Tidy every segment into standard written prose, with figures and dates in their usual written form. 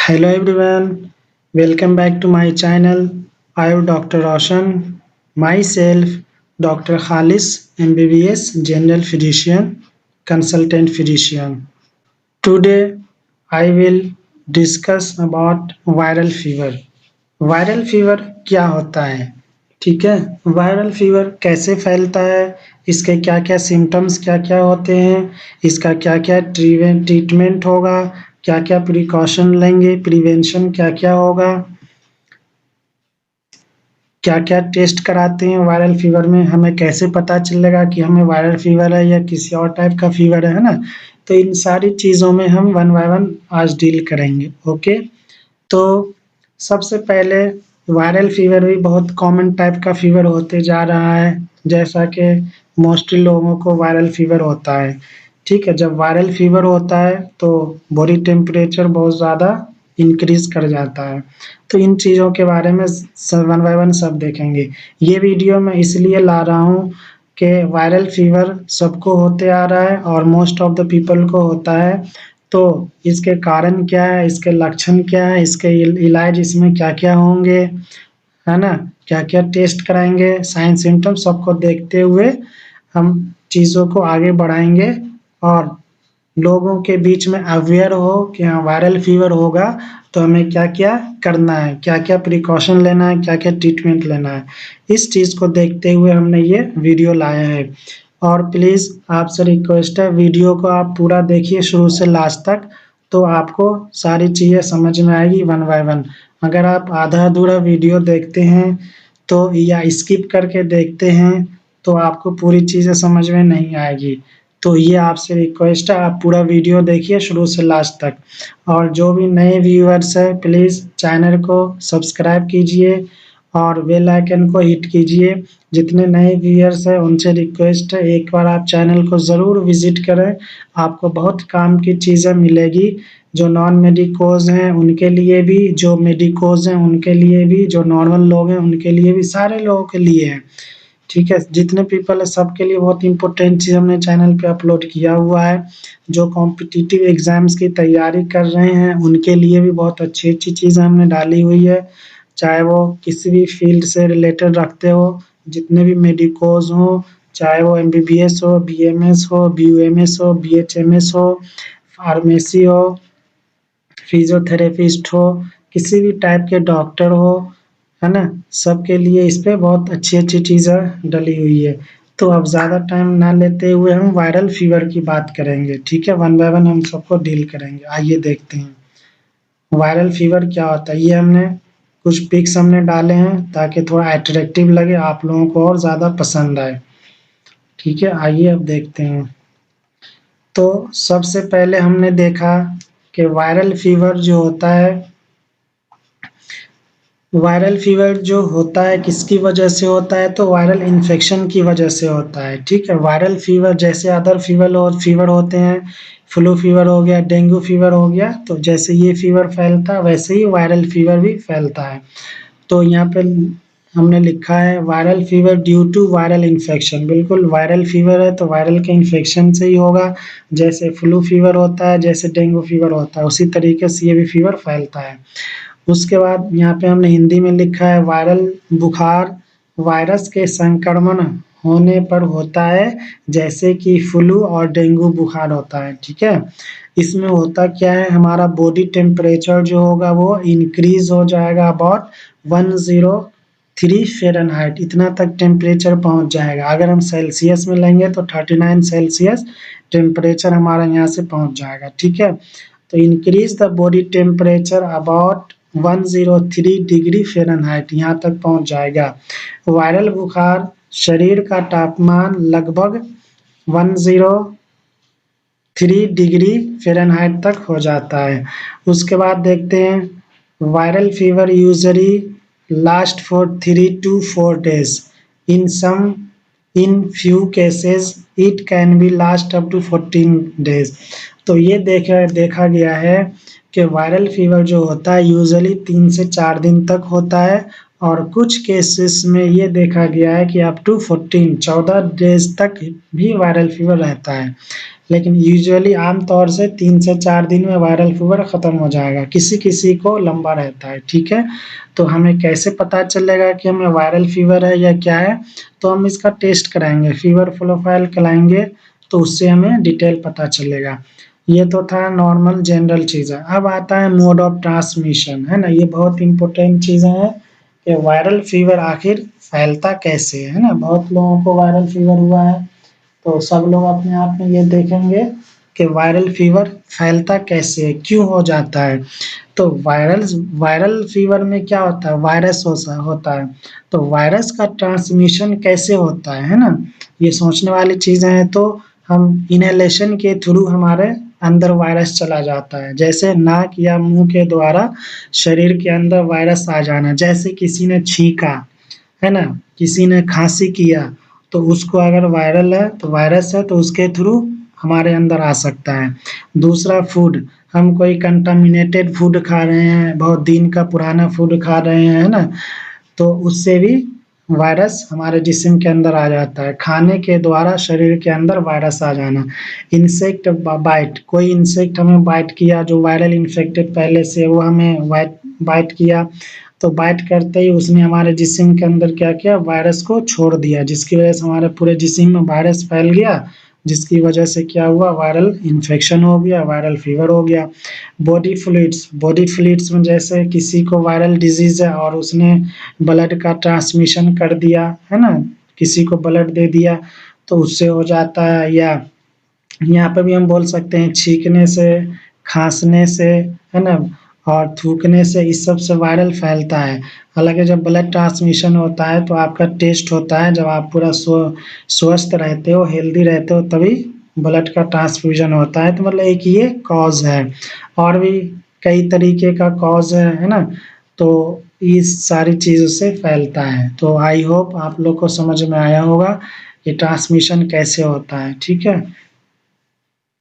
Hello everyone, welcome back to my channel. I am Dr. Roshan, myself Dr. Khalis, MBBS General Physician, Consultant Physician. Today I will discuss about viral fever. Viral fever क्या होता है? ठीक है, viral fever कैसे फैलता है, इसके क्या क्या सिम्टम्स क्या क्या होते हैं, इसका क्या क्या ट्रीटमेंट होगा, क्या क्या प्रिकॉशन लेंगे, प्रिवेंशन क्या क्या होगा, क्या क्या टेस्ट कराते हैं वायरल फीवर में, हमें कैसे पता चलेगा कि हमें वायरल फीवर है या किसी और टाइप का फीवर है ना। तो इन सारी चीज़ों में हम वन बाय वन आज डील करेंगे। ओके, तो सबसे पहले वायरल फीवर भी बहुत कॉमन टाइप का फीवर होते जा रहा है, जैसा कि मोस्टली लोगों को वायरल फीवर होता है। ठीक है, जब वायरल फीवर होता है तो बॉडी टेम्परेचर बहुत ज़्यादा इंक्रीज कर जाता है। तो इन चीज़ों के बारे में सब वन बाय वन सब देखेंगे। ये वीडियो मैं इसलिए ला रहा हूँ कि वायरल फीवर सबको होते आ रहा है और मोस्ट ऑफ द पीपल को होता है। तो इसके कारण क्या है, इसके लक्षण क्या है, इसके इलाज इसमें क्या-क्या होंगे, है ना? क्या-क्या टेस्ट कराएँगे, साइन सिम्पटम सबको देखते हुए हम चीज़ों को आगे बढ़ाएँगे और लोगों के बीच में अवेयर हो कि हाँ वायरल फीवर होगा तो हमें क्या-क्या करना है, क्या-क्या प्रिकॉशन लेना है, क्या-क्या ट्रीटमेंट लेना है। इस चीज़ को देखते हुए हमने ये वीडियो लाया है। और प्लीज़ आपसे रिक्वेस्ट है, वीडियो को आप पूरा देखिए शुरू से लास्ट तक, तो आपको सारी चीज़ें समझ में आएगी वन बाय वन। अगर आप आधा-अधूरा वीडियो देखते हैं तो या स्किप करके देखते हैं तो आपको पूरी चीज़ें समझ में नहीं आएगी। तो ये आपसे रिक्वेस्ट है, आप पूरा वीडियो देखिए शुरू से लास्ट तक। और जो भी नए व्यूअर्स हैं प्लीज़ चैनल को सब्सक्राइब कीजिए और बेल आइकन को हिट कीजिए। जितने नए व्यूअर्स हैं उनसे रिक्वेस्ट है एक बार आप चैनल को ज़रूर विज़िट करें, आपको बहुत काम की चीज़ें मिलेगी। जो नॉन मेडिकोज़ हैं उनके लिए भी, जो मेडिकोज़ हैं उनके लिए भी, जो नॉर्मल लोग हैं उनके लिए भी, सारे लोगों के लिए है। ठीक है, जितने पीपल है सबके लिए बहुत इम्पोर्टेंट चीज़ हमने चैनल पे अपलोड किया हुआ है। जो कॉम्पिटिटिव एग्ज़ाम्स की तैयारी कर रहे हैं उनके लिए भी बहुत अच्छी-अच्छी चीज़ें हमने डाली हुई है। चाहे वो किसी भी फ़ील्ड से रिलेटेड रखते हो, जितने भी मेडिकोज़ हों, चाहे वो एमबीबीएस हो, बीएमएस हो, बीयूएमएस हो, बीएचएमएस हो, फार्मेसी हो, फिज़ियोथेरेपिस्ट हो, किसी भी टाइप के डॉक्टर हो, है ना? सबके लिए इस पे बहुत अच्छी-अच्छी चीज़ें डली हुई है। तो अब ज़्यादा टाइम ना लेते हुए हम वायरल फीवर की बात करेंगे, ठीक है? वन बाय वन हम सबको डील करेंगे। आइए देखते हैं, वायरल फीवर क्या होता है? ये हमने कुछ पिक्स हमने डाले हैं ताकि थोड़ा अट्रैक्टिव लगे, आप लोगों को और ज़्यादा पसंद आए। ठीक है, आइए अब देखते हैं। तो सबसे पहले हमने देखा कि वायरल फीवर जो होता है, वायरल फीवर जो होता है किसकी वजह से होता है, तो वायरल इन्फेक्शन की वजह से होता है। ठीक है, वायरल फीवर जैसे अदर फीवर होते हैं, फ्लू फीवर हो गया, डेंगू फीवर हो गया, तो जैसे ये फीवर फैलता है वैसे ही वायरल फीवर भी फैलता है। तो यहाँ पे हमने लिखा है viral fever due to viral infection. बिल्कुल वायरल फीवर है तो वायरल के इन्फेक्शन से ही होगा। जैसे फ्लू फीवर होता है, जैसे डेंगू फीवर होता है, उसी तरीके से ये भी फीवर फैलता है। उसके बाद यहाँ पे हमने हिंदी में लिखा है वायरल बुखार वायरस के संक्रमण होने पर होता है, जैसे कि फ्लू और डेंगू बुखार होता है। ठीक है, इसमें होता क्या है, हमारा बॉडी टेम्परेचर जो होगा वो इंक्रीज हो जाएगा अबाउट 103 फ़ारेनहाइट, इतना तक टेम्परेचर पहुँच जाएगा। अगर हम सेल्सियस में लेंगे तो 39 सेल्सियस टेम्परेचर हमारा यहाँ से पहुँच जाएगा। ठीक है, तो increase the body temperature about 103 degree Fahrenheit, यहाँ तक पहुँच जाएगा। वायरल बुखार शरीर का तापमान लगभग 103 डिग्री फ़ारेनहाइट तक हो जाता है। उसके बाद देखते हैं viral fever usually last for 3 to 4 days, in few cases it can be last up to 14 days। तो ये देखा गया है कि वायरल फीवर जो होता है यूजुअली 3 से 4 दिन तक होता है और कुछ केसेस में ये देखा गया है कि अप टू 14 डेज़ तक भी वायरल फीवर रहता है। लेकिन यूजुअली आमतौर से 3 से 4 दिन में वायरल फीवर खत्म हो जाएगा, किसी-किसी को लंबा रहता है, ठीक है? तो हमें कैसे पता चलेगा कि हमें वायरल फीवर है या क्या है? तो हम इसका टेस्ट कराएँगे, फीवर प्रोफाइल कराएँगे, तो उससे हमें डिटेल पता चलेगा। ये तो था नॉर्मल जनरल चीज़ें। अब आता है मोड ऑफ ट्रांसमिशन, है ना? ये बहुत इम्पोर्टेंट चीज़ें हैं कि वायरल फीवर आखिर फैलता कैसे है ना? बहुत लोगों को वायरल फीवर हुआ है, तो सब लोग अपने आप में ये देखेंगे कि वायरल फीवर फैलता कैसे है, क्यों हो जाता है? तो वायरल फीवर में क्या होता है? वायरस होता है। तो वायरस का ट्रांसमिशन कैसे होता है ना? ये सोचने वाली चीज़ें हैं, तो हम इनहेलेशन के थ्रू हमारे अंदर वायरस चला जाता है। जैसे नाक या मुँह के द्वारा शरीर के अंदर वायरस आ जाना, जैसे किसी ने छींका, है ना? किसी ने खाँसी किया, तो उसको अगर वायरल है तो वायरस है, तो उसके थ्रू हमारे अंदर आ सकता है। दूसरा फूड, हम कोई कंटामिनेटेड फूड खा रहे हैं, बहुत दिन का पुराना फूड खा रहे हैं, है ना? तो उससे भी वायरस हमारे जिस्म के अंदर आ जाता है। खाने के द्वारा शरीर के अंदर वायरस आ जाना। इंसेक्ट बाइट, कोई इंसेक्ट हमें बाइट किया जो वायरल इन्फेक्टेड पहले से, वो हमें बाइट किया, तो बाइट करते ही उसने हमारे जिस्म के अंदर क्या किया? वायरस को छोड़ दिया, जिसकी वजह से हमारे पूरे जिस्म में वायरस फैल गया, जिसकी वजह से क्या हुआ? वायरल इन्फेक्शन हो गया, वायरल फीवर हो गया। बॉडी फ्लूइड्स में जैसे किसी को वायरल डिज़ीज़ है और उसने ब्लड का ट्रांसमिशन कर दिया, है ना? किसी को ब्लड दे दिया, तो उससे हो जाता है। या यहाँ पे भी हम बोल सकते हैं छींकने से, खाँसने से, है ना? और थूकने से, इस सब से वायरल फैलता है। हालाँकि जब ब्लड ट्रांसमिशन होता है तो आपका टेस्ट होता है, जब आप पूरा स्वस्थ रहते हो, हेल्दी रहते हो, तभी ब्लड का ट्रांसफ्यूज़न होता है। तो मतलब एक ये कॉज़ है, और भी कई तरीके का कॉज़ है ना? तो इस सारी चीज़ों से फैलता है। तो आई होप आप लोग को समझ में आया होगा, ये ट्रांसमिशन कैसे होता है, ठीक है?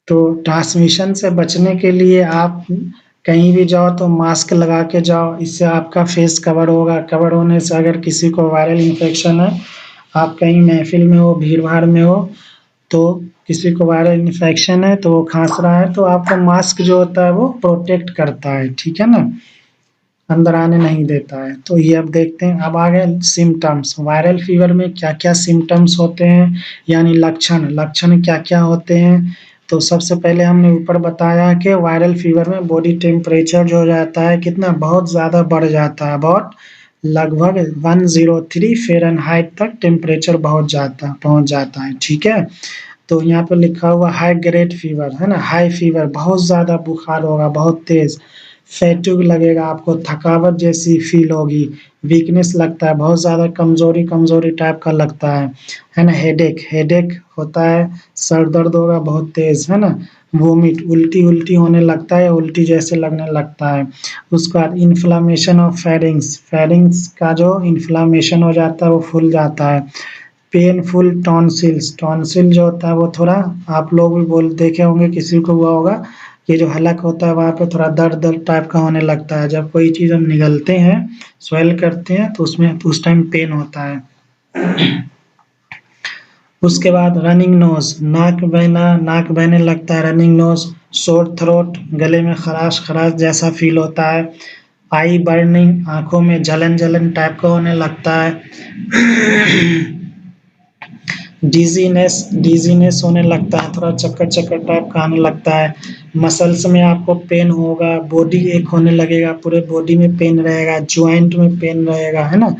तो ट्रांसमिशन से बचने के लिए आप कहीं भी जाओ तो मास्क लगा के जाओ, इससे आपका फेस कवर होगा। कवर होने से अगर किसी को वायरल इन्फेक्शन है, आप कहीं महफ़िल में हो, भीड़-भाड़ में हो, तो किसी को वायरल इन्फेक्शन है, तो वो खाँस रहा है, तो आपका मास्क जो होता है वो प्रोटेक्ट करता है, ठीक है ना? अंदर आने नहीं देता है। तो ये अब देखते हैं, अब आ गए सिम्पटम्स। वायरल फीवर में क्या-क्या सिम्पटम्स होते हैं, यानी लक्षण क्या-क्या होते हैं? तो सबसे पहले हमने ऊपर बताया कि वायरल फीवर में बॉडी टेम्परेचर जो हो जाता है कितना, बहुत ज़्यादा बढ़ जाता है, बहुत लगभग 103 फ़ारेनहाइट तक टेम्परेचर पहुँच जाता है, ठीक है? तो यहाँ पे लिखा हुआ हाई ग्रेड फीवर, है ना? हाई फीवर, बहुत ज़्यादा बुखार होगा, बहुत तेज़। फैटिग लगेगा आपको, थकावट जैसी फ़ील होगी, वीकनेस लगता है, बहुत ज़्यादा कमज़ोरी टाइप का लगता है ना? हेडेक होता है, सर दर्द होगा बहुत तेज़, है ना? वोमिट, उल्टी होने लगता है, उल्टी जैसे लगने लगता है। उसके बाद इन्फ्लेमेशन ऑफ फेरिंग्स का जो इन्फ्लेमेशन हो जाता है वो फूल जाता है। पेनफुल टॉन्सिल जो होता है वो थोड़ा, आप लोग भी देखे होंगे, किसी को हुआ होगा, ये जो हलक होता है वहाँ पे थोड़ा दर्द टाइप का होने लगता है। जब कोई चीज़ हम निगलते हैं, स्वेल करते हैं, तो उसमें उस टाइम पेन होता है। उसके बाद रनिंग नोज़, नाक बहने लगता है, रनिंग नोज़, सोर थ्रोट, गले में खराश-खराश जैसा फ़ील होता है। आई बर्निंग, आँखों में जलन टाइप का होने लगता है। डिज़ीनेस होने लगता है, थोड़ा चक्कर टाइप का आने लगता है। मसल्स में आपको पेन होगा, बॉडी एक होने लगेगा, पूरे बॉडी में पेन रहेगा, जॉइंट में पेन रहेगा, है ना?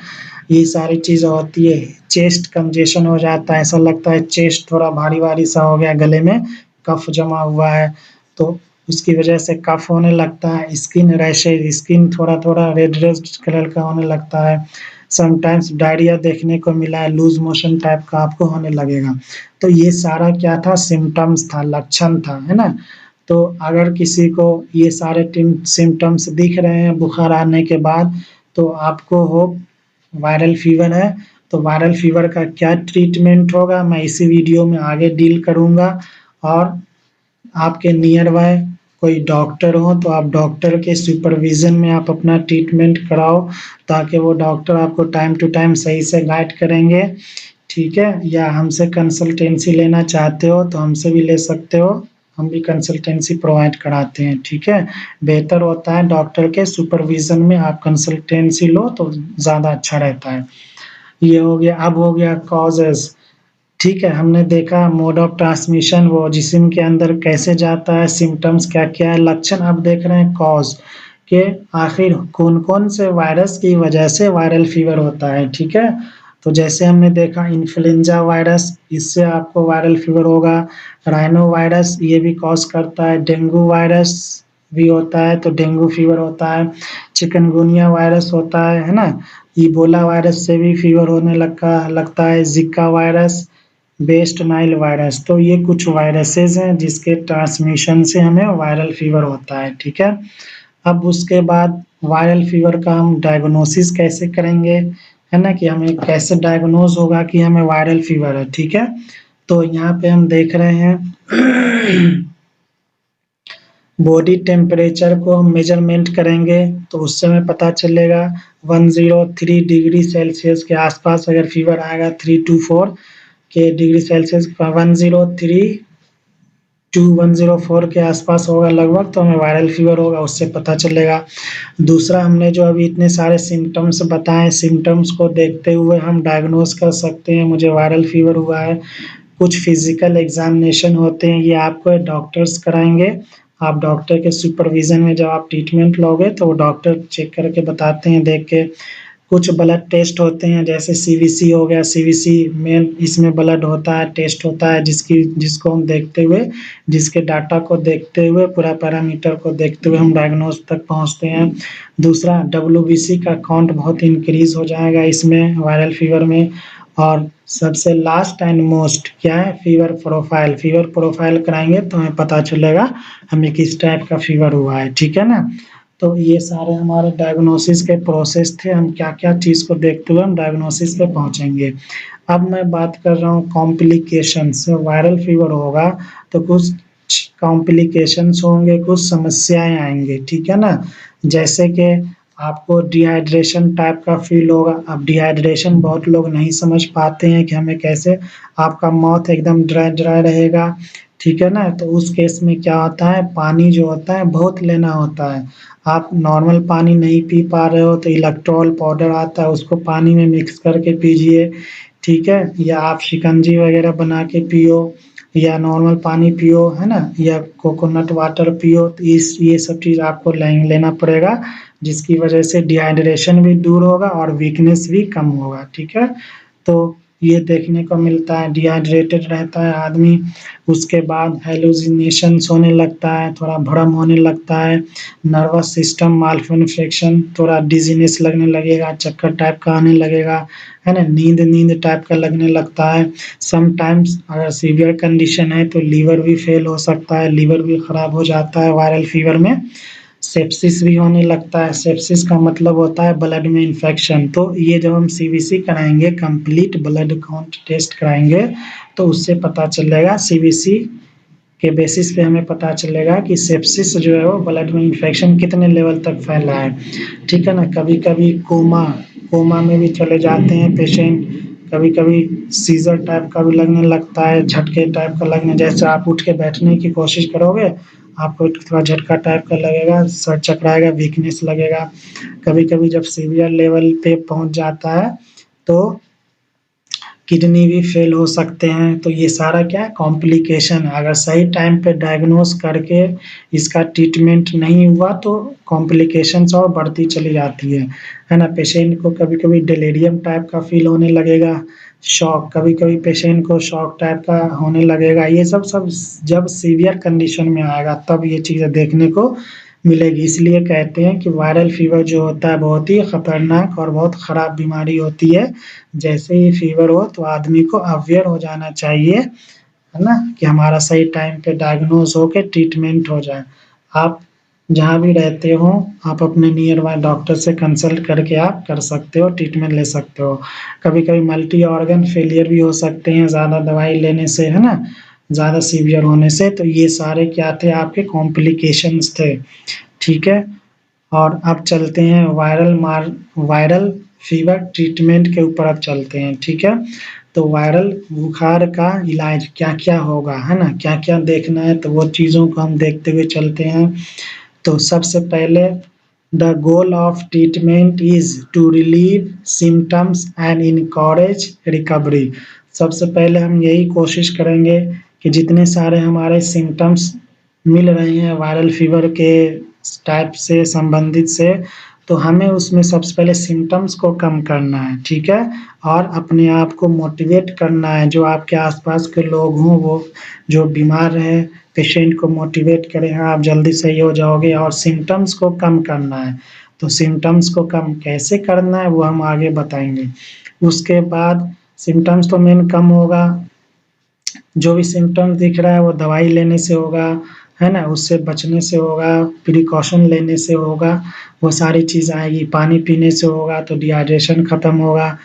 ये सारी चीज़ें होती है। चेस्ट कंजेशन हो जाता है, ऐसा लगता है चेस्ट थोड़ा भारी-भारी सा हो गया, गले में कफ जमा हुआ है, तो उसकी वजह से कफ होने लगता है। स्किन रैशेज़, स्किन थोड़ा-थोड़ा रेड कलर का होने लगता है। समटाइम्स डायरिया देखने को मिला है, लूज़ मोशन टाइप का आपको होने लगेगा। तो ये सारा क्या था? सिम्पटम्स था, लक्षण था, है ना? तो अगर किसी को ये सारे सिम्पटम्स दिख रहे हैं बुखार आने के बाद, तो आपको वायरल फीवर है। तो वायरल फीवर का क्या ट्रीटमेंट होगा, मैं इसी वीडियो में आगे डील करूँगा। और आपके नियर बाय कोई डॉक्टर हो तो आप डॉक्टर के सुपरविज़न में आप अपना ट्रीटमेंट कराओ, ताकि वो डॉक्टर आपको टाइम टू टाइम सही से गाइड करेंगे, ठीक है, या हमसे कंसल्टेंसी लेना चाहते हो तो हमसे भी ले सकते हो, हम भी कंसल्टेंसी प्रोवाइड कराते हैं, ठीक है। बेहतर होता है डॉक्टर के सुपरविजन में आप कंसल्टेंसी लो तो ज़्यादा अच्छा रहता है। ये हो गया, अब हो गया कॉजेज़, ठीक है, हमने देखा मोड ऑफ ट्रांसमिशन, वो जिस्म के अंदर कैसे जाता है, सिम्पटम्स क्या-क्या है, लक्षण। अब देख रहे हैं कॉज़ के आखिर कौन-कौन से वायरस की वजह से वायरल फीवर होता है, ठीक है। तो जैसे हमने देखा इन्फ्लुएंजा वायरस, इससे आपको वायरल फीवर होगा। राइनो वायरस ये भी कॉज़ करता है, डेंगू वायरस भी होता है तो डेंगू फीवर होता है, चिकनगुनिया वायरस होता है ना? इबोला वायरस से भी फीवर होने लगता है, Zika virus, West Nile virus, तो ये कुछ वायरसेस हैं जिसके ट्रांसमिशन से हमें वायरल फीवर होता है, ठीक है। अब उसके बाद वायरल फीवर का हम डायग्नोसिस कैसे करेंगे, है ना, कि हमें कैसे डायग्नोज होगा कि हमें वायरल फीवर है, ठीक है। तो यहाँ पे हम देख रहे हैं बॉडी टेम्परेचर को हम मेजरमेंट करेंगे तो उससे हमें पता चलेगा 103 डिग्री सेल्सियस के आसपास अगर फीवर आएगा 3 to 4 के डिग्री सेल्सियस 103 टू 104 के आसपास होगा लगभग तो हमें वायरल फीवर होगा, उससे पता चलेगा। दूसरा, हमने जो अभी इतने सारे सिम्पटम्स बताए, सिम्पटम्स को देखते हुए हम डायग्नोज कर सकते हैं मुझे वायरल फीवर हुआ है। कुछ फिजिकल एग्जामिनेशन होते हैं, ये आपको डॉक्टर्स कराएँगे। आप डॉक्टर के सुपरविज़न में जब आप ट्रीटमेंट लोगे तो वो डॉक्टर चेक करके बताते हैं देख के। कुछ ब्लड टेस्ट होते हैं जैसे सीवीसी हो गया, सीवीसी मेन इसमें ब्लड होता है, टेस्ट होता है जिसको हम देखते हुए, जिसके डाटा को देखते हुए, पूरा पैरामीटर को देखते हुए हम डायग्नोज तक पहुँचते हैं। दूसरा, डब्ल्यूबीसी का काउंट बहुत इंक्रीज़ हो जाएगा इसमें वायरल फीवर में। और सबसे लास्ट एंड मोस्ट क्या है, फीवर प्रोफाइल। फीवर प्रोफाइल कराएँगे तो हमें पता चलेगा हमें किस टाइप का फीवर हुआ है, ठीक है ना? तो ये सारे हमारे डायग्नोसिस के प्रोसेस थे, हम क्या-क्या चीज़ को देखते हुए हम डायग्नोसिस पे पहुँचेंगे। अब मैं बात कर रहा हूँ कॉम्प्लिकेशंस, वायरल फीवर होगा तो कुछ कॉम्प्लिकेशंस होंगे, कुछ समस्याएँ आएँगी, ठीक है ना? जैसे कि आपको डिहाइड्रेशन टाइप का फ़ील होगा, अब डिहाइड्रेशन बहुत लोग नहीं समझ पाते हैं कि हमें कैसे, आपका माउथ एकदम ड्राई-ड्राई रहेगा, ठीक है ना? तो उस केस में क्या होता है, पानी जो होता है बहुत लेना होता है। आप नॉर्मल पानी नहीं पी पा रहे हो तो इलेक्ट्रॉल पाउडर आता है उसको पानी में मिक्स करके पीजिए, ठीक है? या आप शिकंजी वगैरह बना के पियो या नॉर्मल पानी पियो, है ना? या कोकोनट वाटर पियो, तो ये सब चीज़ आपको लेना पड़ेगा, जिसकी वजह से डिहाइड्रेशन भी दूर होगा और वीकनेस भी कम होगा, ठीक है? तो ये देखने को मिलता है, डिहाइड्रेटेड रहता है आदमी, उसके बाद हैलुसिनेशंस होने लगता है, थोड़ा भ्रम होने लगता है, नर्वस सिस्टम मालफंक्शन, थोड़ा डिज़ीनेस लगने लगेगा, चक्कर टाइप का आने लगेगा, है ना? नींद टाइप का लगने लगता है। समटाइम्स अगर सीवियर कंडीशन है तो लीवर भी फेल हो सकता है, लीवर भी खराब हो जाता है वायरल फीवर में। सेप्सिस भी होने लगता है, सेप्सिस का मतलब होता है ब्लड में इन्फेक्शन। तो ये जब हम सीबीसी कराएँगे, कंप्लीट ब्लड काउंट टेस्ट कराएँगे, तो उससे पता चलेगा, सीबीसी के बेसिस पे हमें पता चलेगा कि सेप्सिस जो है वो ब्लड में इन्फेक्शन कितने लेवल तक फैला है, ठीक है ना? कभी-कभी कोमा में भी चले जाते हैं पेशेंट, कभी-कभी सीज़र टाइप का भी लगने लगता है, झटके टाइप का लगने, जैसे आप उठ के बैठने की कोशिश करोगे, आपको थोड़ा झटका टाइप का लगेगा, सर चकराएगा, वीकनेस लगेगा। कभी-कभी जब सीवियर लेवल पे पहुँच जाता है, तो किडनी भी फेल हो सकते हैं, तो ये सारा क्या है कॉम्प्लिकेशन है। अगर सही टाइम पे डायग्नोज़ करके इसका ट्रीटमेंट नहीं हुआ तो कॉम्प्लिकेशंस और बढ़ती चली जाती है ना? पेशेंट को कभी-कभी डिलीरियम टाइप का फ़ील होने लगेगा, शॉक, कभी-कभी पेशेंट को शॉक टाइप का होने लगेगा, ये सब जब सीवियर कंडीशन में आएगा तब ये चीज़ें देखने को मिलेगी। इसलिए कहते हैं कि वायरल फीवर जो होता है बहुत ही खतरनाक और बहुत खराब बीमारी होती है। जैसे ही फीवर हो तो आदमी को अवेयर हो जाना चाहिए, है ना? कि हमारा सही टाइम पे डायग्नोज़ होके ट्रीटमेंट हो जाए। आप जहाँ भी रहते हो, आप अपने नियर बाय डॉक्टर से कंसल्ट करके आप कर सकते हो, ट्रीटमेंट ले सकते हो। कभी-कभी मल्टी ऑर्गन फेलियर भी हो सकते हैं ज़्यादा दवाई लेने से, है ना? ज़्यादा सीवियर होने से, तो ये सारे क्या थे आपके कॉम्प्लिकेशंस थे, ठीक है? और अब चलते हैं वायरल फीवर ट्रीटमेंट के ऊपर अब चलते हैं, ठीक है? तो वायरल बुखार का इलाज क्या-क्या होगा, है ना? क्या-क्या देखना है, तो वो चीज़ों को हम देखते हुए चलते हैं। तो सबसे पहले the goal of treatment is to relieve symptoms and encourage recovery. सबसे पहले हम यही कोशिश करेंगे कि जितने सारे हमारे सिम्पटम्स मिल रहे हैं वायरल फीवर के टाइप से संबंधित से, तो हमें उसमें सबसे पहले सिम्पटम्स को कम करना है, ठीक है? और अपने आप को मोटिवेट करना है, जो आपके आस-पास के लोग हों, वो जो बीमार हैं, पेशेंट को मोटिवेट करें, हाँ, आप जल्दी सही हो जाओगे और सिम्पटम्स को कम करना है। तो सिम्पटम्स को कम कैसे करना है, वो हम आगे बताएँगे। उसके बाद सिम्पटम्स तो मेन कम होगा, जो भी सिम्पटम्स दिख रहा है वो दवाई लेने से होगा, है ना? उससे बचने से होगा, प्रिकॉशन लेने से होगा, वो सारी चीज़ आएगी। पानी पीने से होगा तो डिहाइड्रेशन खत्म होगा,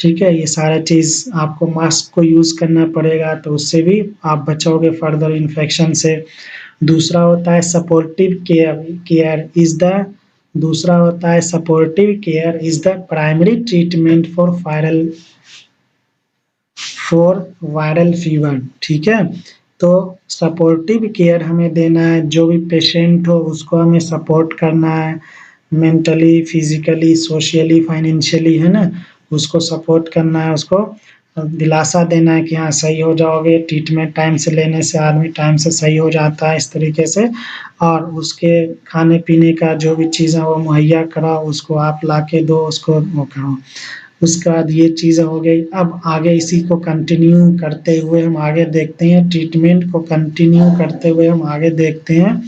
ठीक है? ये सारा चीज़ आपको मास्क को यूज़ करना पड़ेगा, तो उससे भी आप बचोगे फर्दर इन्फेक्शन से। दूसरा होता है supportive care care is the दूसरा होता है supportive care is the primary treatment for viral fever, ठीक है? तो सपोर्टिव केयर हमें देना है, जो भी पेशेंट हो उसको हमें सपोर्ट करना है, मेंटली, फिज़िकली, सोशली, फाइनेंशियली, है ना? उसको सपोर्ट करना है, उसको दिलासा देना है कि हाँ, सही हो जाओगे, ट्रीटमेंट टाइम से लेने से आदमी टाइम से सही हो जाता है, इस तरीके से। और उसके खाने-पीने का जो भी चीज़ है वो मुहैया कराओ, उसको आप ला के दो, उसको वो करो। उसके बाद ये चीज़ हो गई, अब आगे इसी को कंटिन्यू करते हुए हम आगे देखते हैं, ट्रीटमेंट को कंटिन्यू करते हुए हम आगे देखते हैं,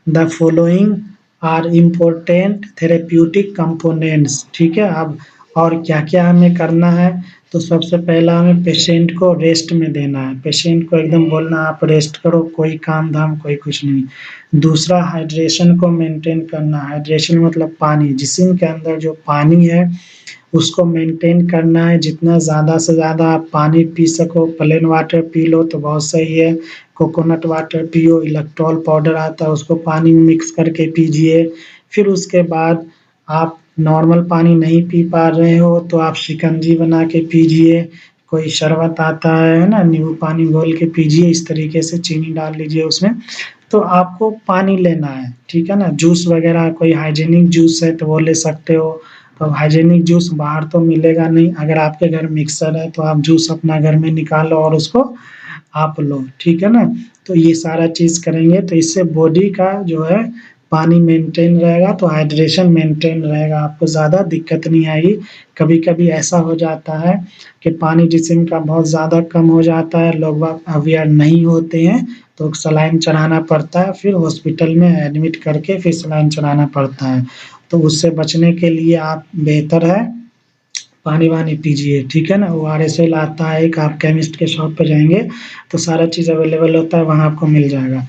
the following are important therapeutic components, ठीक है? अब और क्या-क्या हमें करना है, तो सबसे पहला हमें पेशेंट को रेस्ट में देना है, पेशेंट को एकदम बोलना आप रेस्ट करो, कोई काम-धाम, कोई कुछ नहीं। दूसरा हाइड्रेशन को मेंटेन करना, हाइड्रेशन मतलब पानी, जिस्म के अंदर जो पानी है उसको मेंटेन करना है, जितना ज़्यादा से ज़्यादा आप पानी पी सको, प्लेन वाटर पी लो तो बहुत सही है, कोकोनट वाटर पियो, इलेक्ट्रॉल पाउडर आता है उसको पानी में मिक्स करके पीजिए। फिर उसके बाद आप नॉर्मल पानी नहीं पी पा रहे हो तो आप शिकंजी बना के पीजिए, कोई शरबत आता है ना? नींबू पानी घोल के पीजिए, इस तरीके से चीनी डाल लीजिए उसमें। तो आपको पानी लेना है, ठीक है ना? जूस वगैरह कोई हाइजीनिक जूस है तो वो ले सकते हो। तो हाइजीनिक जूस बाहर तो मिलेगा नहीं, अगर आपके घर मिक्सर है तो आप जूस अपना घर में निकालो और उसको आप लो, ठीक है ना? तो ये सारा चीज़ करेंगे तो इससे बॉडी का जो है पानी मेंटेन रहेगा, तो हाइड्रेशन मेंटेन रहेगा, आपको ज़्यादा दिक्कत नहीं आएगी। कभी-कभी ऐसा हो जाता है कि पानी जिस्म का बहुत ज़्यादा कम हो जाता है, लोग बाग अवेयर नहीं होते हैं, तो सलाइन चढ़ाना पड़ता है, फिर हॉस्पिटल में एडमिट करके फिर सलाइन चढ़ाना पड़ता है। तो उससे बचने के लिए आप बेहतर है पानी-वानी पीजिए, ठीक है ना? ओआरएसएल आता है एक, आप केमिस्ट के शॉप पे जाएँगे तो सारा चीज़ अवेलेबल होता है, वहाँ आपको मिल जाएगा।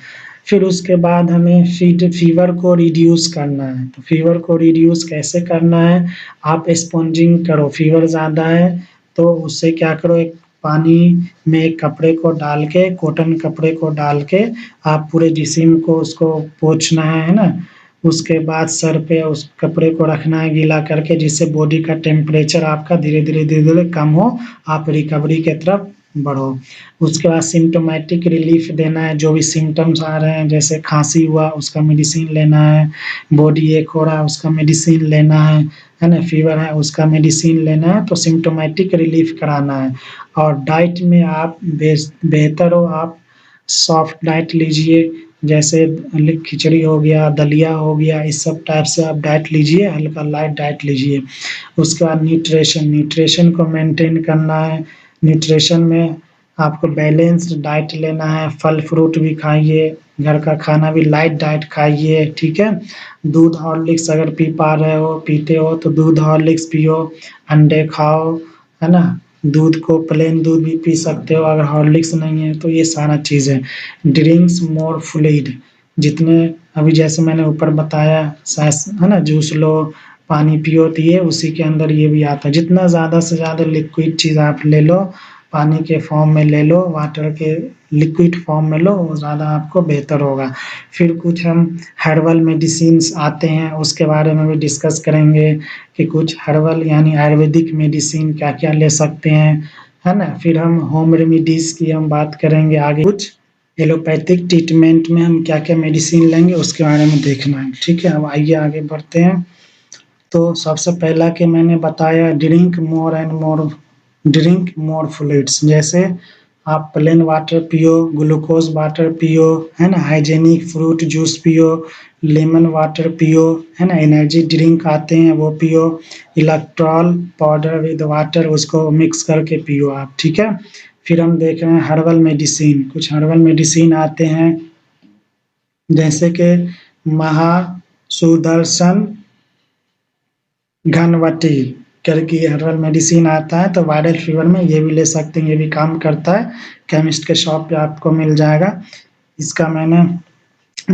फिर उसके बाद हमें फ़ीवर को रिड्यूस करना है, तो फ़ीवर को रिड्यूस कैसे करना है? आप स्पॉन्जिंग करो, फ़ीवर ज़्यादा है तो उससे क्या करो, एक पानी में एक कपड़े को डाल के, कॉटन कपड़े को डाल के आप पूरे जिस्म को उसको पोंछना है ना? उसके बाद सर पे उस कपड़े को रखना है गीला करके, जिससे बॉडी का टेम्परेचर आपका धीरे-धीरे, धीरे-धीरे कम हो, आप रिकवरी की तरफ बढ़ो। उसके बाद सिम्प्टोमेटिक रिलीफ़ देना है, जो भी सिम्पटम्स आ रहे हैं, जैसे खाँसी हुआ उसका मेडिसिन लेना है, बॉडी एक हो रहा है उसका मेडिसिन लेना है ना? फ़ीवर है उसका मेडिसिन लेना है, तो सिम्प्टोमेटिक रिलीफ़ कराना है। और डाइट में आप बेहतर हो आप सॉफ्ट डाइट लीजिए, जैसे खिचड़ी हो गया, दलिया हो गया, इस सब टाइप से आप डाइट लीजिए, हल्का लाइट डाइट लीजिए। उसके बाद न्यूट्रिशन को मेंटेन करना है। न्यूट्रिशन में आपको बैलेंस्ड डाइट लेना है, फल-फ्रूट भी खाइए, घर का खाना भी लाइट डाइट खाइए, ठीक है? दूध हॉर्लिक्स अगर पी पा रहे हो, पीते हो तो दूध हॉर्लिक्स पियो, अंडे खाओ, है ना? दूध को प्लेन दूध भी पी सकते हो, अगर हॉर्लिक्स नहीं है तो ये सारा चीज़ है। ड्रिंक्स मोर फ्लूइड, जितने अभी जैसे मैंने ऊपर बताया है ना? जूस लो, पानी पियो, तो ये उसी के अंदर ये भी आता है। जितना ज़्यादा से ज़्यादा लिक्विड चीज़ आप ले लो, पानी के फॉर्म में ले लो, वाटर के लिक्विड फॉर्म में लो, वो ज़्यादा आपको बेहतर होगा। फिर कुछ हम हर्बल मेडिसिन्स आते हैं, उसके बारे में भी डिस्कस करेंगे कि कुछ हर्बल यानी आयुर्वेदिक मेडिसिन क्या-क्या ले सकते हैं, है ना। फिर हम होम रेमिडीज़ की हम बात करेंगे आगे, कुछ एलोपैथिक ट्रीटमेंट में हम क्या-क्या मेडिसिन लेंगे उसके बारे में देखना है, ठीक है। अब आइए आगे बढ़ते हैं। तो सबसे पहला कि मैंने बताया ड्रिंक मोर फ्लूइड्स, जैसे आप प्लेन वाटर पियो, ग्लूकोज़ वाटर पियो, है ना, हाइजीनिक फ्रूट जूस पियो, लेमन वाटर पियो, है ना, एनर्जी ड्रिंक आते हैं वो पियो, इलेक्ट्रॉल पाउडर विद वाटर उसको मिक्स करके पियो आप, ठीक है। फिर हम देख रहे हैं हर्बल मेडिसिन, कुछ हर्बल मेडिसिन आते हैं जैसे कि महासुदर्शन घनवटी करके हर्बल मेडिसिन आता है, तो वायरल फीवर में ये भी ले सकते हैं, ये भी काम करता है। केमिस्ट के शॉप पे आपको मिल जाएगा। इसका मैंने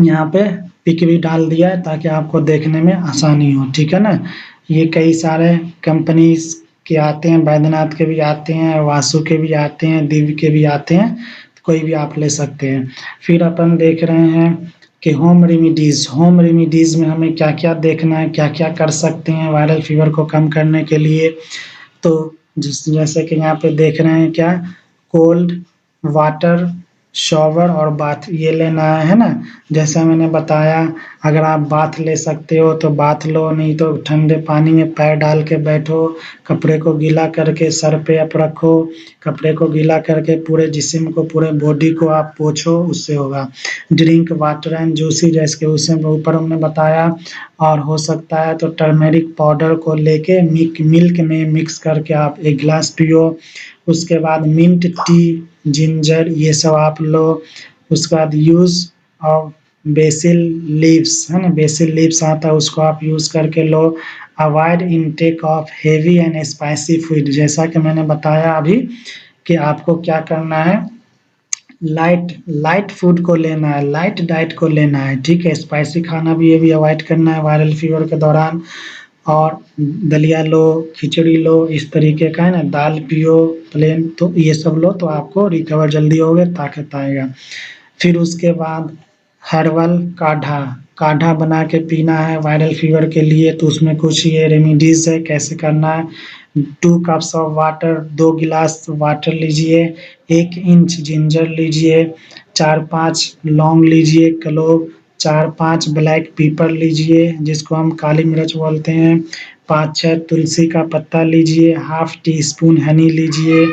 यहाँ पे पिक भी डाल दिया है ताकि आपको देखने में आसानी हो, ठीक है ना। ये कई सारे कंपनीज़ के आते हैं, बैद्यनाथ के भी आते हैं, वासु के भी आते हैं, दिव्य के भी आते हैं, कोई भी आप ले सकते हैं। फिर अपन देख रहे हैं कि होम रेमिडीज़ में हमें क्या-क्या देखना है, क्या-क्या कर सकते हैं वायरल फीवर को कम करने के लिए। तो जैसे कि यहाँ पे देख रहे हैं क्या, कोल्ड वाटर शॉवर और बाथ ये लेना है ना। जैसा मैंने बताया, अगर आप बाथ ले सकते हो तो बाथ लो, नहीं तो ठंडे पानी में पैर डाल के बैठो, कपड़े को गीला करके सर पे आप रखो, कपड़े को गीला करके पूरे जिस्म को, पूरे बॉडी को आप पोंछो, उससे होगा। ड्रिंक वाटर एंड जूसी, जैसे कि उससे ऊपर हमने बताया। और हो सकता है तो टर्मेरिक पाउडर को लेके मिल्क में मिक्स करके आप एक गिलास पियो। उसके बाद मिंट टी, जिंजर ये सब आप लो। उसके बाद यूज़ ऑफ बेसिल लीव्स, है ना, बेसिल लीव्स आता है उसको आप यूज़ करके लो। Avoid intake of heavy and spicy food, जैसा कि मैंने बताया अभी कि आपको क्या करना है, लाइट फूड को लेना है, लाइट डाइट को लेना है, ठीक है। स्पाइसी खाना भी ये भी अवॉइड करना है वायरल फीवर के दौरान। और दलिया लो, खिचड़ी लो, इस तरीके का, है ना, दाल पियो प्लेन, तो ये सब लो तो आपको रिकवर जल्दी होगे, ताकत आएगा। फिर उसके बाद हर्बल काढ़ा बना के पीना है वायरल फीवर के लिए, तो उसमें कुछ ये रेमेडीज़ है कैसे करना है। 2 कप्स ऑफ वाटर, 2 गिलास वाटर लीजिए, 1 इंच जिंजर लीजिए, 4-5 लौंग लीजिए, क्लोव, 4-5 ब्लैक पेपर लीजिए जिसको हम काली मिर्च बोलते हैं, 5-6 तुलसी का पत्ता लीजिए, हाफ टी स्पून हनी लीजिए,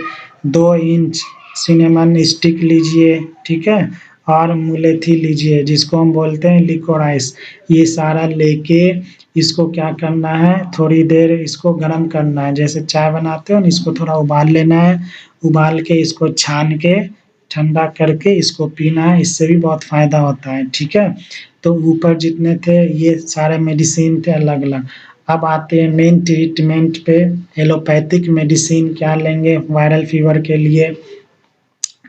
2 इंच सिनेमन स्टिक लीजिए, ठीक है। और मुलेठी लीजिए जिसको हम बोलते हैं लिकोराइस। ये सारा लेके इसको क्या करना है, थोड़ी देर इसको गरम करना है, जैसे चाय बनाते हो ना, इसको थोड़ा उबाल लेना है, उबाल के इसको छान के ठंडा करके इसको पीना है, इससे भी बहुत फ़ायदा होता है, ठीक है। तो ऊपर जितने थे ये सारे मेडिसिन थे अलग-अलग। अब आते हैं मेन ट्रीटमेंट पे, एलोपैथिक मेडिसिन क्या लेंगे वायरल फीवर के लिए,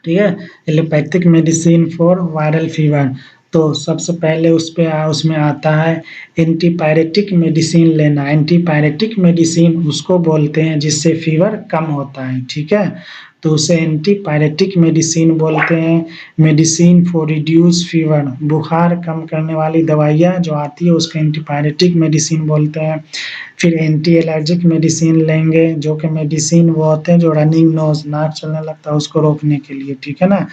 ठीक है। Allopathic medicine for viral fever, तो सबसे पहले उसमें आता है एंटीपायरेटिक मेडिसिन लेना। एंटीपायरेटिक मेडिसिन उसको बोलते हैं जिससे फीवर कम होता है, ठीक है। तो उसे एंटीपायरेटिक मेडिसिन बोलते हैं। मेडिसिन फॉर रिड्यूस फीवर, बुखार कम करने वाली दवाइयाँ जो आती है उसको एंटीपायरेटिक मेडिसिन बोलते हैं। फिर एंटी एलर्जिक मेडिसिन लेंगे, जो कि मेडिसिन वो होते हैं जो रनिंग नोज़, नाक चलने लगता है उसको रोकने के लिए, ठीक है ना।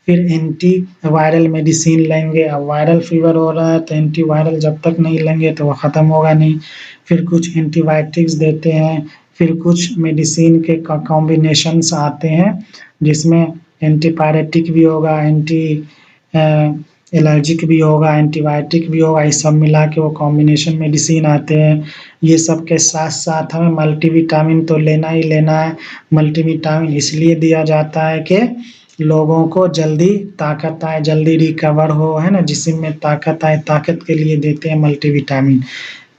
फिर एंटी वायरल मेडिसिन लेंगे, अब वायरल फीवर हो रहा है तो एंटी वायरल जब तक नहीं लेंगे तो वो ख़त्म होगा नहीं। फिर कुछ एंटीबायोटिक्स देते हैं, फिर कुछ मेडिसिन के कॉम्बिनेशंस आते हैं जिसमें एंटीपायरेटिक भी होगा, एलर्जिक भी होगा, एंटीबायोटिक भी होगा, ये सब मिला के वो कॉम्बिनेशन मेडिसिन आते हैं। ये सब के साथ-साथ हमें मल्टीविटामिन तो लेना ही लेना है। मल्टीविटामिन इसलिए दिया जाता है कि लोगों को जल्दी ताकत आए, जल्दी रिकवर हो, है ना, जिस्म में ताकत आए, ताकत के लिए देते हैं मल्टीविटामिन।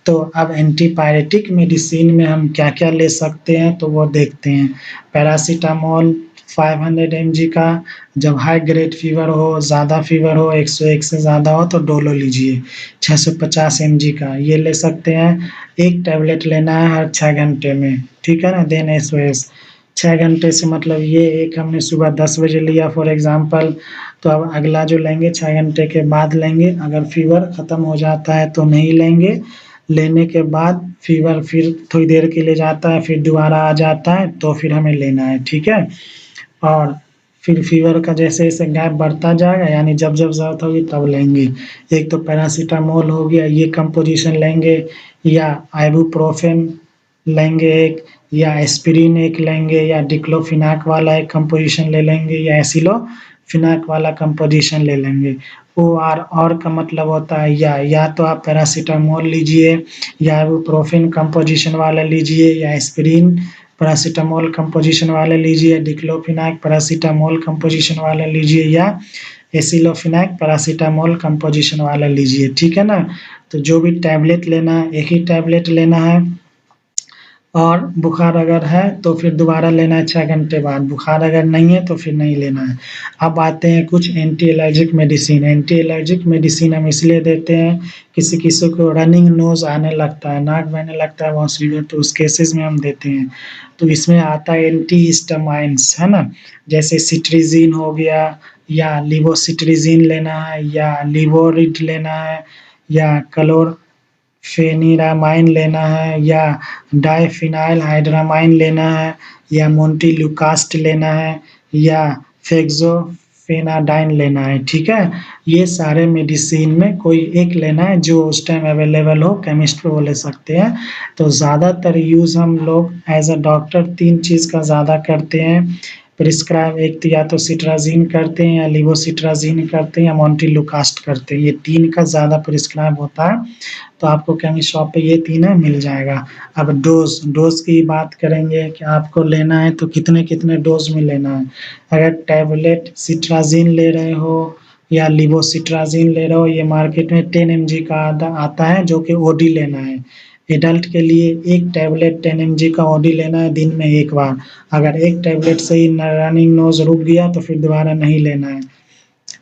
तो अब एंटीपायरेटिक मेडिसिन में हम क्या-क्या ले सकते हैं तो वो देखते हैं। पैरासिटामोल 500 एमजी का, जब हाई ग्रेड फीवर हो, ज़्यादा फीवर हो, 101 से ज़्यादा हो तो डोलो लीजिए 650 एमजी का, ये ले सकते हैं। 1 टैबलेट लेना है हर 6 घंटे में, ठीक है ना। देन एसओएस 6 घंटे से मतलब ये एक हमने सुबह 10 बजे लिया फॉर एग्ज़ाम्पल, तो अब अगला जो लेंगे 6 घंटे के बाद लेंगे। अगर फीवर ख़त्म हो जाता है तो नहीं लेंगे, लेने के बाद फ़ीवर फिर थोड़ी देर के लिए जाता है, फिर दोबारा आ जाता है, तो फिर हमें लेना है, ठीक है? और फिर फ़ीवर का जैसे-जैसे गैप बढ़ता जाएगा, यानी जब-जब ज़रूरत होगी तब लेंगे। एक तो पैरासिटामोल हो गया, ये कंपोज़िशन लेंगे, या आइबुप्रोफेन लेंगे एक, या एस्पिरिन एक लेंगे, या डिक्लोफेनाक वाला एक कंपोज़िशन ले लेंगे, या एसिलोफेनाक वाला कंपोज़िशन ले लेंगे। OR का मतलब होता है या तो आप पैरासिटामोल लीजिए, या आइबुप्रोफेन कंपोज़िशन वाला लीजिए, या एस्पिरिन पैरासिटामोल कंपोज़िशन वाला लीजिए, डिक्लोफेनाक पैरासिटामोल कंपोज़िशन वाला लीजिए, या एसिलोफेनाक पैरासिटामोल कंपोज़िशन वाला लीजिए, ठीक है ना? तो जो भी टैबलेट लेना है, एक ही टैबलेट लेना है, और बुखार अगर है तो फिर दोबारा लेना है 6 घंटे बाद, बुखार अगर नहीं है तो फिर नहीं लेना है। अब आते हैं कुछ anti allergic medicine. Anti allergic medicine हम इसलिए देते हैं, किसी-किसी को रनिंग नोज़ आने लगता है, नाक बहने लगता है बहुत सीवियर, तो उस केसेज़ में हम देते हैं। तो इसमें आता है एंटी हिस्टामाइन्स, है ना? जैसे सिट्रीज़िन हो गया, या लिवोसिट्रीज़िन लेना है, या लिवोरिड लेना है, या फेनिरामाइन लेना है, या डायफिनाइल लेना है, या मोंटेलुकास्ट लेना है, या फेक्सोफेनाडाइन लेना है, ठीक है? ये सारे मेडिसिन में कोई एक लेना है जो उस टाइम अवेलेबल हो, केमिस्ट पे वो ले सकते हैं। तो ज़्यादातर यूज़ हम लोग एज़ अ डॉक्टर 3 चीज़ का ज़्यादा करते हैं, प्रिस्क्राइब एक तो या तो सिट्राज़िन करते हैं, या लिवोसिट्राज़िन करते हैं, या मोंटेलुकास्ट करते हैं। ये 3 का ज़्यादा प्रिस्क्राइब होता है। तो आपको केमिस्ट शॉप पे ये तीनों मिल जाएगा। अब डोज़ की बात करेंगे कि आपको लेना है तो कितने-कितने डोज़ में लेना है। अगर टैबलेट सिट्राज़िन ले रहे हो, या लिवोसिट्राज़िन ले रहे हो, ये मार्केट में 10 एमजी का आता है, जो कि ओडी लेना है। एडल्ट के लिए 1 टैबलेट 10 एमजी का ओडी लेना है दिन में 1 बार। अगर 1 टैबलेट से ही रनिंग नोज़ रुक गया तो फिर दोबारा नहीं लेना है।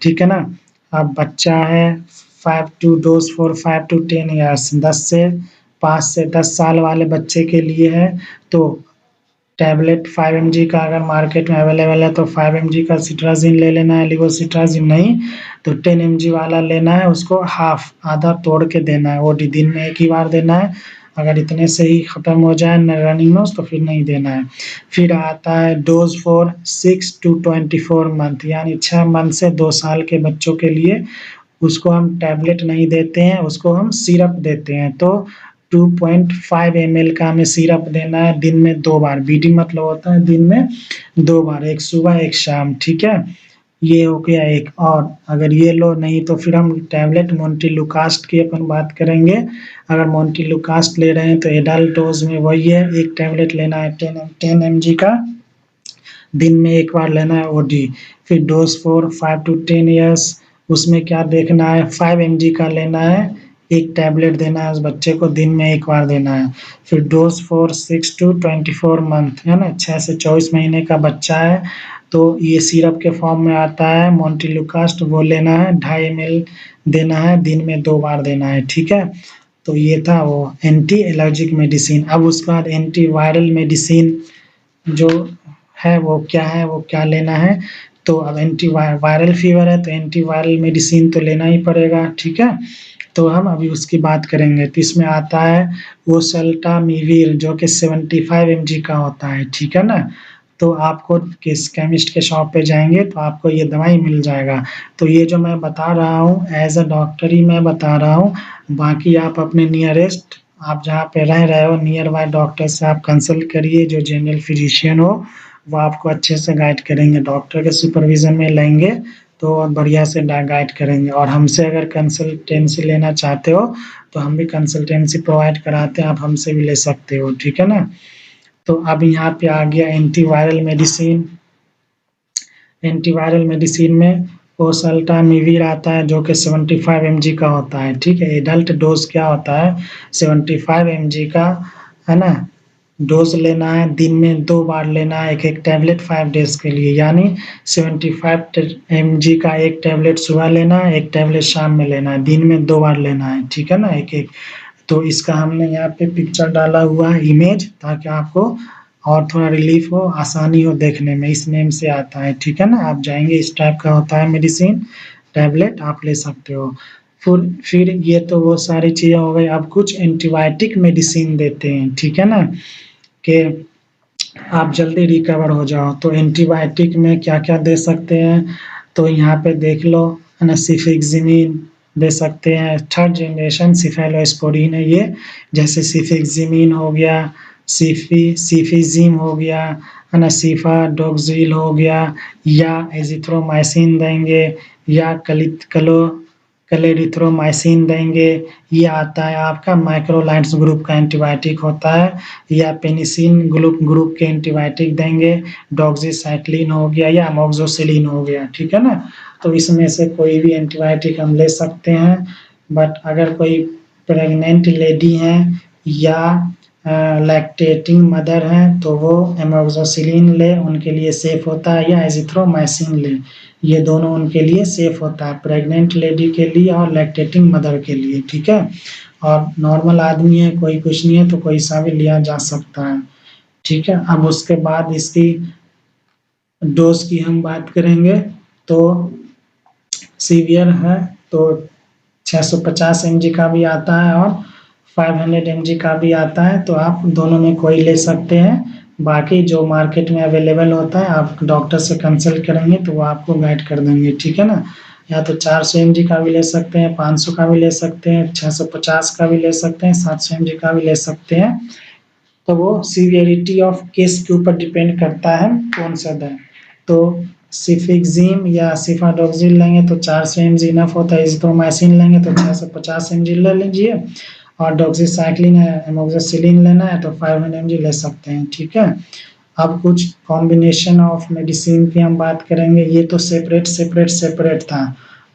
ठीक है ना? अब बच्चा है 5 to dose for 5 to 10 years, 5 से 10 साल वाले बच्चे के लिए है, तो टैबलेट 5 एमजी का अगर मार्केट में अवेलेबल है तो 5 एमजी का सिट्राज़िन ले लेना है, लिवोसिट्राज़िन नहीं तो 10 एमजी वाला लेना है, उसको हाफ आधा तोड़ के देना है, वो दिन में 1 ही बार देना है। अगर इतने से ही खत्म हो जाए रनिंग नोज़ तो फिर नहीं देना है। फिर आता है डोज़ फॉर 6 टू 24 मंथ, यानी 6 मंथ से 2 साल के बच्चों के लिए उसको हम टैबलेट नहीं देते हैं, उसको हम सिरप देते हैं। तो 2.5 ml का हमें सिरप देना है दिन में 2 बार, बीडी मतलब होता है दिन में 2 बार, एक सुबह एक शाम, ठीक है? ये हो गया एक। और अगर ये लो नहीं तो फिर हम टैबलेट मोंटेलुकास्ट की अपन बात करेंगे। अगर मोंटेलुकास्ट ले रहे हैं तो एडल्ट डोज़ में वही है, 1 टैबलेट लेना है 10 एमजी का, दिन में 1 बार लेना है ओडी। फिर डोज़ फॉर 5 टू 10 इयर्स, उसमें क्या देखना है 5 एमजी का लेना है, 1 टैबलेट देना है उस बच्चे को, दिन में 1 बार देना है। फिर डोज़ फॉर 6 टू 24 मंथ, है ना? 6 से 24 महीने का बच्चा है, तो ये सिरप के फॉर्म में आता है मोंटेलुकास्ट, वो लेना है 2.5 एमएल देना है, दिन में 2 बार देना है, ठीक है? तो ये था वो एंटी एलर्जिक मेडिसिन। अब उसके बाद एंटी वायरल मेडिसिन जो है वो क्या है, वो क्या लेना है, तो अब वायरल फीवर है तो एंटी वायरल मेडिसिन तो लेना ही पड़ेगा, ठीक है? तो हम अभी उसकी बात करेंगे। तो इसमें आता है ओसेल्टामिविर, जो कि 75 एमजी का होता है, ठीक है ना? तो आपको किस केमिस्ट के शॉप पे जाएँगे तो आपको ये दवाई मिल जाएगा। तो ये जो मैं बता रहा हूँ एज़ अ डॉक्टर ही मैं बता रहा हूँ, बाकी आप अपने नियरेस्ट आप जहाँ पे रह रहे हो नियर बाय डॉक्टर से आप कंसल्ट करिए, जो जनरल फिजिशियन हो, वो आपको अच्छे से गाइड करेंगे। डॉक्टर के सुपरविज़न में लेंगे तो बढ़िया से गाइड करेंगे। और हमसे अगर कंसल्टेंसी लेना चाहते हो तो हम भी कंसल्टेंसी प्रोवाइड कराते हैं, आप हमसे भी ले सकते हो, ठीक है ना? तो अब यहाँ पे आ गया एंटीवायरल मेडिसिन। एंटीवायरल मेडिसिन में ओसेल्टामिविर आता है, जो कि 75 एमजी का होता है, ठीक है? एडल्ट डोज़ क्या होता है 75 एमजी का, है ना? डोज़ लेना है, दिन में 2 बार लेना है, एक-एक टैबलेट 5 डेज़ के लिए, यानी 75 एमजी का 1 टैबलेट सुबह लेना है, 1 टैबलेट शाम में लेना है, दिन में 2 बार लेना है, ठीक है ना? एक-एक। तो इसका हमने यहाँ पे पिक्चर डाला हुआ है इमेज, ताकि आपको और थोड़ा रिलीफ हो, आसानी हो देखने में, इस नेम से आता है, ठीक है ना? आप जाएँगे इस टाइप का होता है मेडिसिन, टैबलेट आप ले सकते हो। फिर ये तो वो सारी चीज़ें हो गई। अब कुछ एंटीबायोटिक मेडिसिन देते हैं, ठीक है ना, कि आप जल्दी रिकवर हो जाओ। तो एंटीबायोटिक में क्या-क्या दे सकते हैं, तो यहाँ पे देख लो, है ना, सिफिक्सिमीन दे सकते हैं, थर्ड जनरेशन सिफेलोस्पोरिन है ये, जैसे सिफिक्सिमीन हो गया, सिफिजिम हो गया, है ना, सिफाडोक्सिल हो गया, या एजिथ्रोमाइसिन देंगे, या क्लेरिथ्रोमाइसिन देंगे। ये आता है आपका मैक्रोलाइड्स ग्रुप का एंटीबायोटिक होता है, या पेनिसिलिन ग्रुप के एंटीबायोटिक देंगे, डॉक्सीसाइक्लिन हो गया या अमोक्सिसिलिन हो गया, ठीक है ना। तो इसमें से कोई भी एंटीबायोटिक हम ले सकते हैं, बट अगर कोई प्रेग्नेंट लेडी हैं या लैक्टेटिंग मदर हैं तो वो एमोक्सिसिलिन ले, उनके लिए सेफ होता है, या एजिथ्रोमाइसिन ले, ये दोनों उनके लिए सेफ होता है, प्रेग्नेंट लेडी के लिए और लैक्टेटिंग मदर के लिए, ठीक है। और नॉर्मल आदमी है, कोई कुछ नहीं है, तो कोई सा भी लिया जा सकता है, ठीक है। अब उसके बाद इसकी डोज की हम बात करेंगे, तो सीवियर है तो 650 mg का भी आता है और 500 mg का भी आता है, तो आप दोनों में कोई ले सकते हैं। बाकी जो मार्केट में अवेलेबल होता है, आप डॉक्टर से कंसल्ट करेंगे तो वो आपको गाइड कर देंगे, ठीक है ना। या तो 400 mg का भी ले सकते हैं, 500 का भी ले सकते हैं, 650 का भी ले सकते हैं, 700 mg का भी ले सकते हैं। तो वो सीवियरिटी ऑफ केस के ऊपर डिपेंड करता है कौन सा दें। तो सिफिक्सिम या सिफाडोक्सिल लेंगे तो 400 mg इनफ होता है, एजिथ्रोमाइसिन लेंगे तो 650 mg ले लीजिए, और डॉक्सीसाइक्लिन या एमोक्सिसिलिन लेना है तो 500 mg ले सकते हैं, ठीक है। अब कुछ कॉम्बिनेशन ऑफ मेडिसिन की हम बात करेंगे, ये तो सेपरेट था।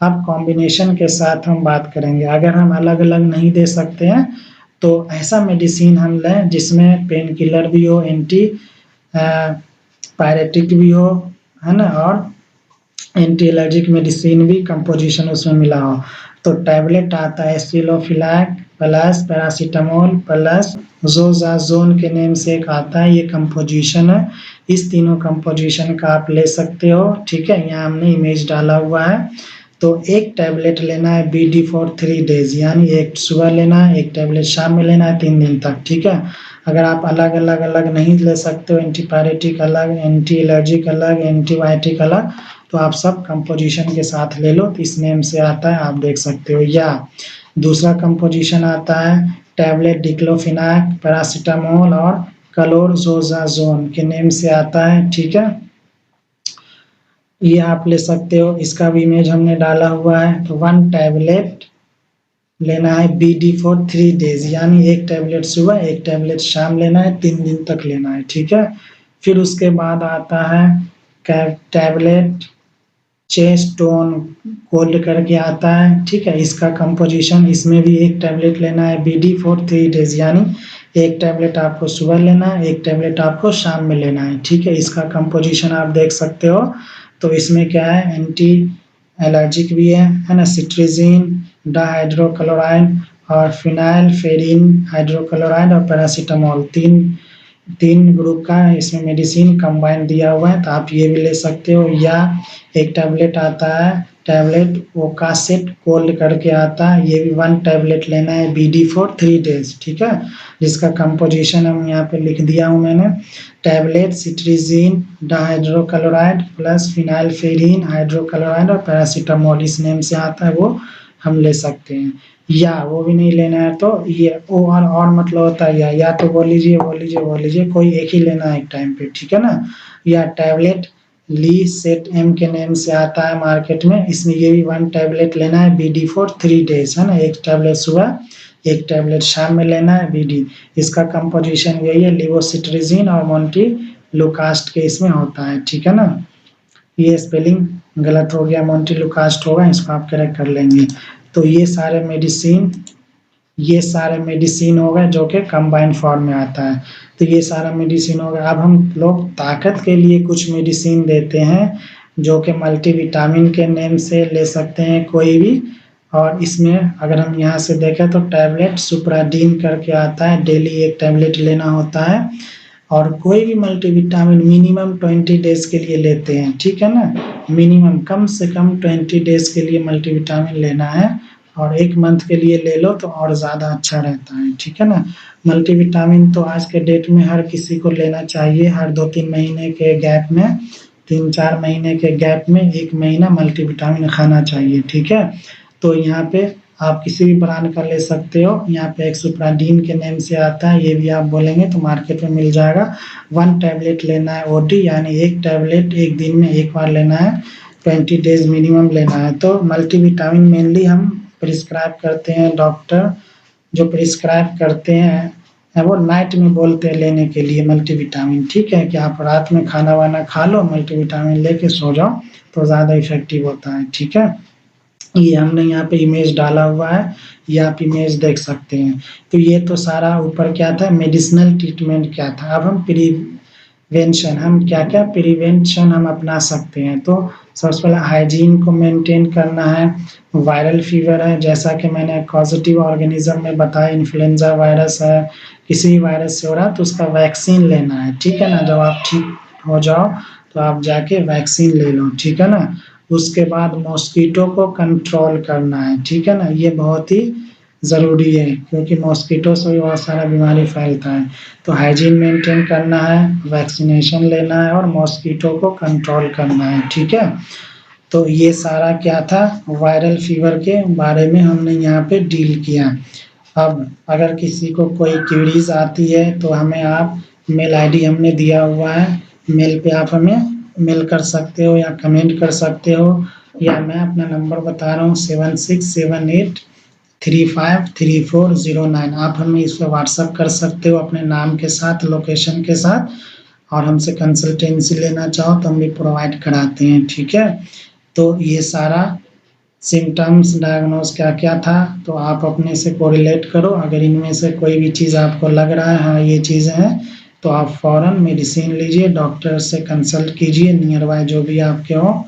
अब कॉम्बिनेशन के साथ हम बात करेंगे, अगर हम अलग-अलग नहीं दे सकते हैं तो ऐसा मेडिसिन हम लें जिसमें पेन किलर भी हो, एंटी पायरेटिक भी हो, है ना, और एंटी एलर्जिक मेडिसिन भी कंपोजिशन उसमें मिला हो। तो टैबलेट आता है एसिलोफिलैक प्लस पैरासीटामोल प्लस जोजाजोन के नेम से एक आता है, ये कंपोजिशन है। इस तीनों कंपोजिशन का आप ले सकते हो, ठीक है। यहाँ हमने इमेज डाला हुआ है। तो एक टैबलेट लेना है BD फॉर 3 डेज, यानी एक सुबह लेना है, एक टैबलेट शाम में लेना है 3 दिन तक, ठीक है। अगर आप अलग नहीं ले सकते हो, एंटीपायरेटिक अलग, एंटी एलर्जिक अलग, एंटीबायोटिक अलग, तो आप सब कंपोजिशन के साथ ले लो, तो इस नेम से आता है, आप देख सकते हो। या दूसरा कंपोजिशन आता है टैबलेट डिक्लोफिनाक, पैरासीटामोल और क्लोरजोजाजोन के नेम से आता है, ठीक है। ये आप ले सकते हो, इसका भी इमेज हमने डाला हुआ है। तो 1 टैबलेट लेना है BD फॉर 3 डेज, यानी एक टैबलेट सुबह, एक टैबलेट शाम लेना है, 3 दिन तक लेना है, ठीक है। फिर उसके बाद आता है टैबलेट चेस्टोन कोल्ड करके आता है, ठीक है। इसका कंपोजिशन, इसमें भी एक टैबलेट लेना है BD फॉर 3 डेज, यानी एक टैबलेट आपको सुबह लेना है, एक टैबलेट आपको शाम में लेना है, ठीक है। इसका कंपोजिशन आप देख सकते हो। तो इसमें क्या है, एंटी एलर्जिक भी है ना, सिट्रिजिन, डाहाइड्रोक्लोराइड और फिनाइलफेरिन हाइड्रोक्लोराइड और पैरासीटामोल, तीन ग्रुप का इसमें मेडिसिन कंबाइन दिया हुआ है, तो आप ये भी ले सकते हो। या एक टैबलेट आता है टैबलेट ओकासेट कोल्ड करके आता है, ये भी 1 टैबलेट लेना है BD फॉर 3 डेज, ठीक है। जिसका कंपोजिशन हम यहाँ पे लिख दिया हूँ मैंने, टैबलेट सिट्रिजिन डाहाइड्रोक्लोराइड प्लस फिनाइलफेरिन हाइड्रोक्लोराइड और पैरासीटामोल, इस नेम से आता है, वो हम ले सकते हैं। या वो भी नहीं लेना है तो ये और मतलब होता है, या तो बोल लीजिए, कोई एक ही लेना है एक टाइम पे, ठीक है ना। या टैबलेट ली सेट एम के नेम से आता है मार्केट में, इसमें ये भी 1 टैबलेट लेना है BD फॉर 3 डेज, है ना, एक टैबलेट सुबह, एक टैबलेट शाम में लेना है BD। इसका कंपोजिशन यही है, लिवोसिट्रिजिन और मोंटेलुकास्ट के इसमें होता है, ठीक है ना। ये स्पेलिंग गलत हो गया, मोंटेलुकास्ट होगा, इसको आप करेक्ट कर लेंगे। तो ये सारे मेडिसिन हो गए जो कि कंबाइंड फॉर्म में आता है। तो ये सारा मेडिसिन हो गया। अब हम लोग ताकत के लिए कुछ मेडिसिन देते हैं जो कि मल्टीविटामिन के नेम से ले सकते हैं कोई भी। और इसमें अगर हम यहाँ से देखें तो टैबलेट सुप्राडीन करके आता है, डेली एक टैबलेट लेना होता है। और कोई भी मल्टीविटामिन मिनिमम 20 डेज के लिए लेते हैं, ठीक है ना, मिनिमम कम से कम 20 डेज के लिए मल्टीविटामिन लेना है। और 1 मंथ के लिए ले लो तो और ज़्यादा अच्छा रहता है, ठीक है ना? मल्टीविटामिन तो आज के डेट में हर किसी को लेना चाहिए, हर 2-3 महीने के गैप में, 3-4 महीने के गैप में 1 महीना मल्टीविटामिन खाना चाहिए, ठीक है? तो यहाँ पे आप किसी भी ब्रांड का ले सकते हो, यहाँ पे एक्सुप्राडीन के नेम से आता है, ये भी आप बोलेंगे तो मार्केट में मिल जाएगा। 1 टैबलेट लेना है ओडी, यानी 1 टैबलेट 1 दिन में 1 बार लेना है, 20 डेज़ मिनिमम लेना है। तो मल्टीविटामिन मेनली हम प्रिस्क्राइब करते हैं, डॉक्टर जो प्रिस्क्राइब करते हैं वो नाइट में बोलते हैं लेने के लिए मल्टीविटामिन, ठीक है? कि आप रात में खाना-वाना खा लो, मल्टीविटामिन लेके सो जाओ, तो ज़्यादा इफ़ेक्टिव होता है, ठीक है? ये हमने यहाँ पे इमेज डाला हुआ है, ये आप इमेज देख सकते हैं। तो ये तो सारा ऊपर क्या था, मेडिसिनल ट्रीटमेंट क्या था। अब हम प्रिवेंशन, हम क्या-क्या प्रिवेंशन हम अपना सकते हैं। तो सबसे पहले हाइजीन को मेंटेन करना है, वायरल फीवर है, जैसा कि मैंने पॉज़िटिव ऑर्गेनिज़्म में बताया, इन्फ्लुएंज़ा वायरस है, किसी भी वायरस से हो रहा है तो उसका वैक्सीन लेना है, ठीक है ना? जब आप ठीक हो जाओ, तो आप जाके वैक्सीन ले लो, ठीक है ना? उसके बाद मॉस्किटो को कंट्रोल करना है, ठीक है ना? ये बहुत ही ज़रूरी है क्योंकि मॉस्किटो से भी बहुत सारा बीमारी फैलता है। तो हाइजीन मेंटेन करना है, वैक्सीनेशन लेना है और मॉस्किटो को कंट्रोल करना है, ठीक है? तो ये सारा क्या था, वायरल फीवर के बारे में हमने यहाँ पे डील किया। अब अगर किसी को कोई क्वेरीज़ आती है तो हमें आप मेल आईडी हमने दिया हुआ है, मेल पे आप हमें मेल कर सकते हो या कमेंट कर सकते हो, या मैं अपना नंबर बता रहा हूँ 7678353409, आप हमें इस पे व्हाट्सएप कर सकते हो अपने नाम के साथ, लोकेशन के साथ, और हमसे कंसल्टेंसी लेना चाहो तो हम भी प्रोवाइड कराते हैं, ठीक है? तो ये सारा सिम्पटम्स डायग्नोस क्या-क्या था, तो आप अपने से कोरिलेट करो, अगर इनमें से कोई भी चीज़ आपको लग रहा है हाँ, ये चीज़ें हैं, तो आप फ़ौरन मेडिसिन लीजिए, डॉक्टर से कंसल्ट कीजिए, नियर बाय जो भी आपके हों,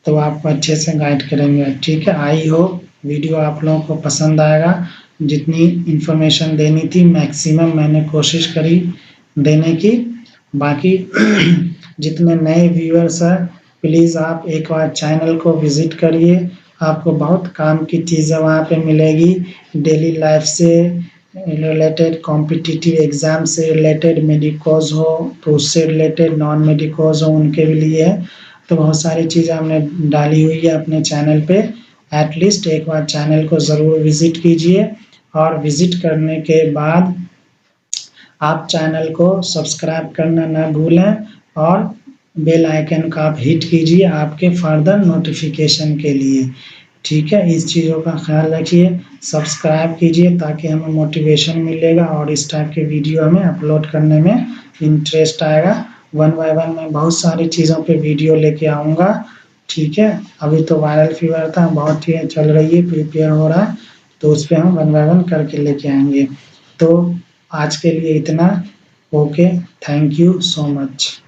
तो आपको अच्छे से गाइड करेंगे, ठीक है? आई होप वीडियो आप लोगों को पसंद आएगा। जितनी इन्फॉर्मेशन देनी थी मैक्सिमम मैंने कोशिश करी देने की। बाकी जितने नए व्यूअर्स हैं, प्लीज़ आप एक बार चैनल को विज़िट करिए, आपको बहुत काम की चीज़ें वहाँ पे मिलेगी, डेली लाइफ से रिलेटेड, कॉम्पिटिटिव एग्ज़ाम से रिलेटेड, मेडिकोज़ हो तो उससे रिलेटेड, नॉन मेडिकोज़ हो उनके लिए है। तो बहुत सारी चीज़ें हमने डाली हुई है अपने चैनल पे, एटलीस्ट एक बार चैनल को ज़रूर विज़िट कीजिए, और विज़िट करने के बाद आप चैनल को सब्सक्राइब करना ना भूलें और बेल आइकन का आप हिट कीजिए आपके फर्दर नोटिफ़िकेशन के लिए, ठीक है? इस चीज़ों का ख़्याल रखिए, सब्सक्राइब कीजिए ताकि हमें मोटिवेशन मिलेगा और इस टाइप के वीडियो हमें अपलोड करने में इंटरेस्ट आएगा। वन बाय वन मैं बहुत सारी चीज़ों पे वीडियो लेके आऊँगा, ठीक है? अभी तो वायरल फीवर था, बहुत ही चल रही है, प्रिपेयर हो रहा है, तो उस पे हम वन बाय वन करके लेके आएँगे। तो आज के लिए इतना, okay, thank you so much.